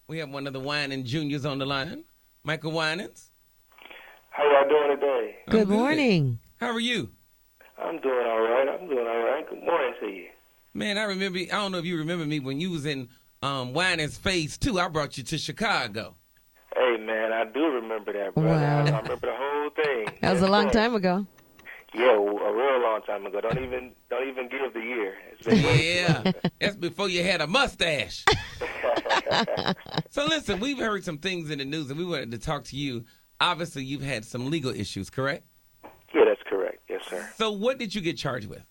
We have one of the Winans Juniors on the line, Michael Winans. How y'all doing today? Good morning. How are you? I'm doing all right. Good morning to you. Man, I don't know if you remember me when you was in Winans Phase 2. I brought you to Chicago. Hey, man, I do remember that, brother. Wow. I remember the whole thing. That was a long time ago. Yeah, a real long time ago. Don't even give the year. It's been way too long. That's before you had a mustache. So listen, we've heard some things in the news, and we wanted to talk to you. Obviously, you've had some legal issues, correct? Yeah, that's correct. Yes, sir. So what did you get charged with?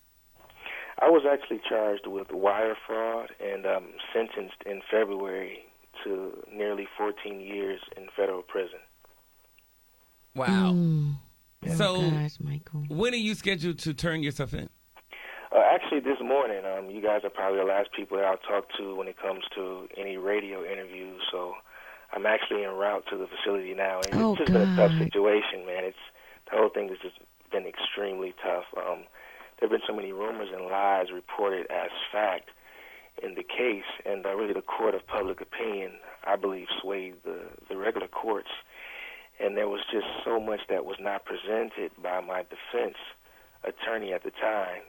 I was actually charged with wire fraud and sentenced in February to nearly 14 years in federal prison. Wow. Oh, So gosh, Michael. when are you scheduled to turn yourself in? Actually, this morning, you guys are probably the last people that I'll talk to when it comes to any radio interviews. So I'm actually en route to the facility now. And it's just been a tough situation, man. The whole thing has just been extremely tough. There have been so many rumors and lies reported as fact in the case, and really the court of public opinion, I believe, swayed the regular courts. And there was just so much that was not presented by my defense attorney at the time,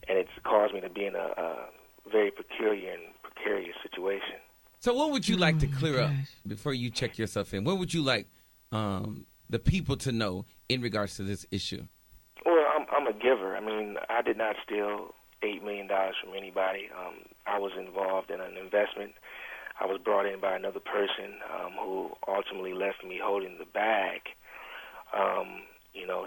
and it's caused me to be in a very peculiar and precarious situation. So what would you like to clear up before you check yourself in? What would you like the people to know in regards to this issue? Well, I'm a giver. I mean, I did not steal $8 million from anybody. I was involved in an investment. I was brought in by another person who ultimately left me holding the bag.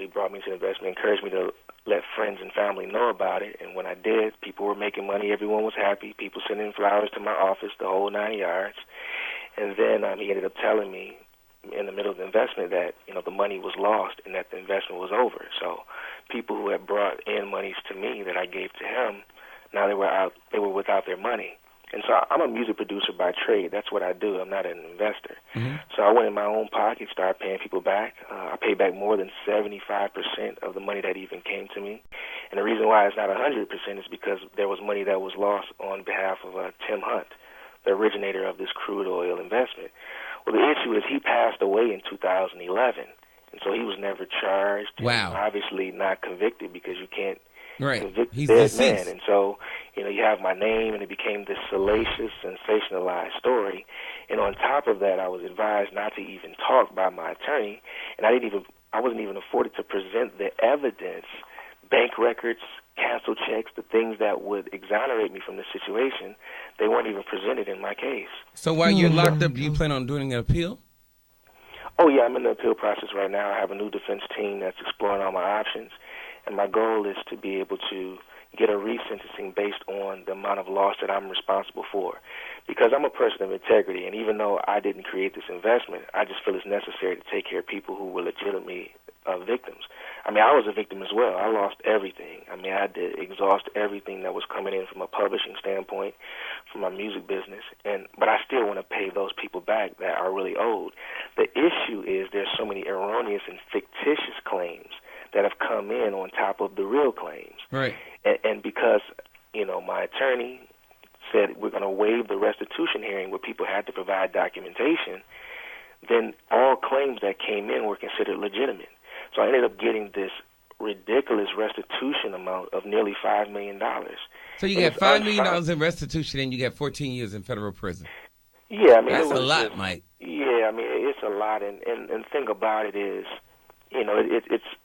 He brought me to the investment, encouraged me to let friends and family know about it. And when I did, people were making money. Everyone was happy. People sending flowers to my office, the whole 9 yards. And then he ended up telling me in the middle of the investment that, the money was lost and that the investment was over. So people who had brought in monies to me that I gave to him, now they were without their money. And so I'm a music producer by trade. That's what I do. I'm not an investor. Mm-hmm. So I went in my own pocket, started paying people back. I paid back more than 75% of the money that even came to me. And the reason why it's not 100% is because there was money that was lost on behalf of Tim Hunt, the originator of this crude oil investment. Well, the issue is he passed away in 2011, and so he was never charged. Wow. And obviously not convicted because you can't convict He's a dead deceased. man. And so, you have my name, and it became this salacious, sensationalized story. And on top of that, I was advised not to even talk by my attorney, and I wasn't even afforded to present the evidence, bank records, cancel checks, the things that would exonerate me from the situation. They weren't even presented in my case. So while you're locked up, do you plan on doing an appeal? Oh, yeah, I'm in the appeal process right now. I have a new defense team that's exploring all my options, and my goal is to be able to get a resentencing based on the amount of loss that I'm responsible for. Because I'm a person of integrity, and even though I didn't create this investment, I just feel it's necessary to take care of people who were legitimately victims. I mean, I was a victim as well. I lost everything. I mean, I had to exhaust everything that was coming in from a publishing standpoint, from my music business, but I still want to pay those people back that are really owed. The issue is there's so many erroneous and fictitious claims that have come in on top of the real claims. Right. And because, my attorney said we're going to waive the restitution hearing where people had to provide documentation, then all claims that came in were considered legitimate. So I ended up getting this ridiculous restitution amount of nearly $5 million. So you get $5 million in restitution and you get 14 years in federal prison. Yeah, I mean, that's a lot, Mike. Yeah, I mean, it's a lot. And the thing about it is,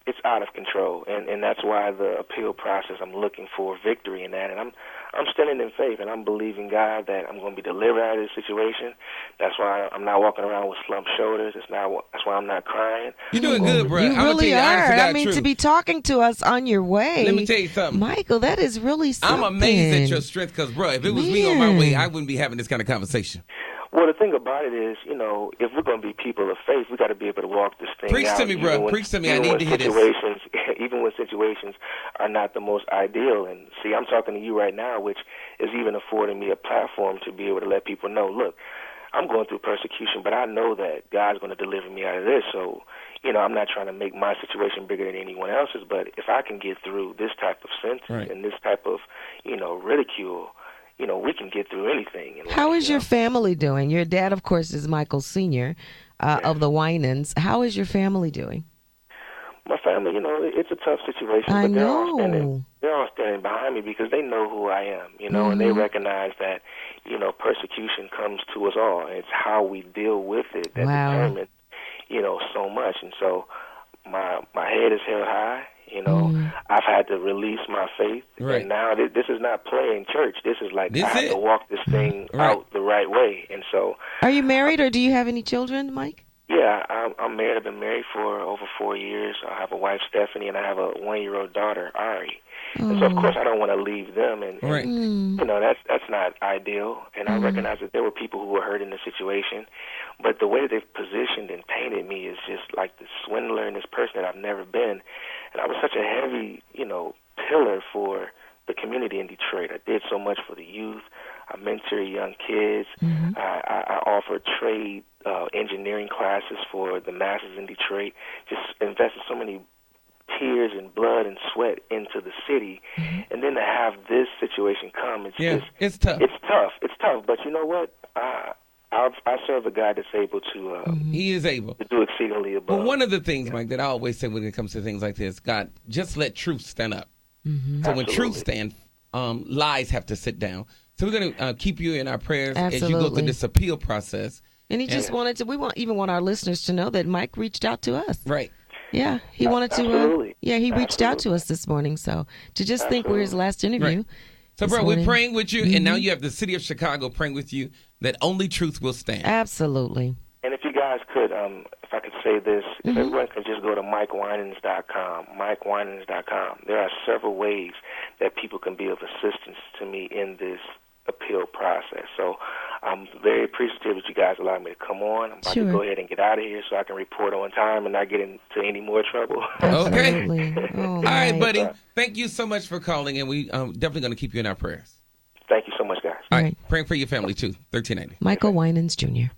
it's out of control. And that's why the appeal process, I'm looking for victory in that. And I'm standing in faith, and I'm believing God that I'm going to be delivered out of this situation. That's why I'm not walking around with slumped shoulders. That's why I'm not crying. You're doing good, bro. You really are. I mean, to be talking to us on your way. Let me tell you something, Michael. That is really something. I'm amazed at your strength, because, bro, if it was me on my way, I wouldn't be having this kind of conversation. Well, the thing about it is, if we're going to be people of faith, we got to be able to walk this thing out. Preach to me, bro. Preach to me. I need to hear this. Even when situations are not the most ideal. And see, I'm talking to you right now, which is even affording me a platform to be able to let people know, look, I'm going through persecution, but I know that God's going to deliver me out of this. So, I'm not trying to make my situation bigger than anyone else's, but if I can get through this type of sentence and this type of, ridicule, we can get through anything in life. How is your family doing? Your dad, of course, is Michael Sr. Of the Winans. How is your family doing? My family, it's a tough situation, I but know. they're all standing behind me because they know who I am, and they recognize that, persecution comes to us all, and it's how we deal with it that determines, so much. And so my head is held high. I've had to release my faith, right. and now this is not playing church. This is like I have it. to walk this thing right. out the right way. And so, are you married, or do you have any children, Mike? Yeah, I'm married. I've been married for over 4 years. I have a wife, Stephanie, and I have a 1-year-old daughter, Ari. And so, of course, I don't want to leave them, and that's not ideal. And I recognize that there were people who were hurt in the situation, but the way they've positioned and painted me is just like this swindler and this person that I've never been. And I was such a heavy, pillar for the community in Detroit. I did so much for the youth. I mentor young kids. I offer trade engineering classes for the masses in Detroit. Just invested so many tears and blood and sweat into the city, and then to have this situation come, it's tough. It's tough, but you know what? I serve a God that's able to. He is able to do exceedingly above. But one of the things, Mike, that I always say when it comes to things like this, God, just let truth stand up. So Absolutely. when truth stands, lies have to sit down. So we're going to keep you in our prayers as you go through this appeal process. And he just wanted to. We want our listeners to know that Mike reached out to us. Right. Yeah, he wanted to. Absolutely. He reached out to us this morning. So to just think we're his last interview. Right. So, bro, we're praying with you, and now you have the city of Chicago praying with you that only truth will stand. Absolutely. And if you guys could, if I could say this, if everyone could just go to MikeWinans.com, MikeWinans.com. There are several ways that people can be of assistance to me in this appeal process. So I'm very appreciative that you guys allowed me to come on. I'm about to go ahead and get out of here so I can report on time and not get into any more trouble. Okay. All right, buddy. Thank you so much for calling, and we definitely going to keep you in our prayers. Thank you so much, guys. All right. Praying for your family, too. 1390. Michael Winans Jr.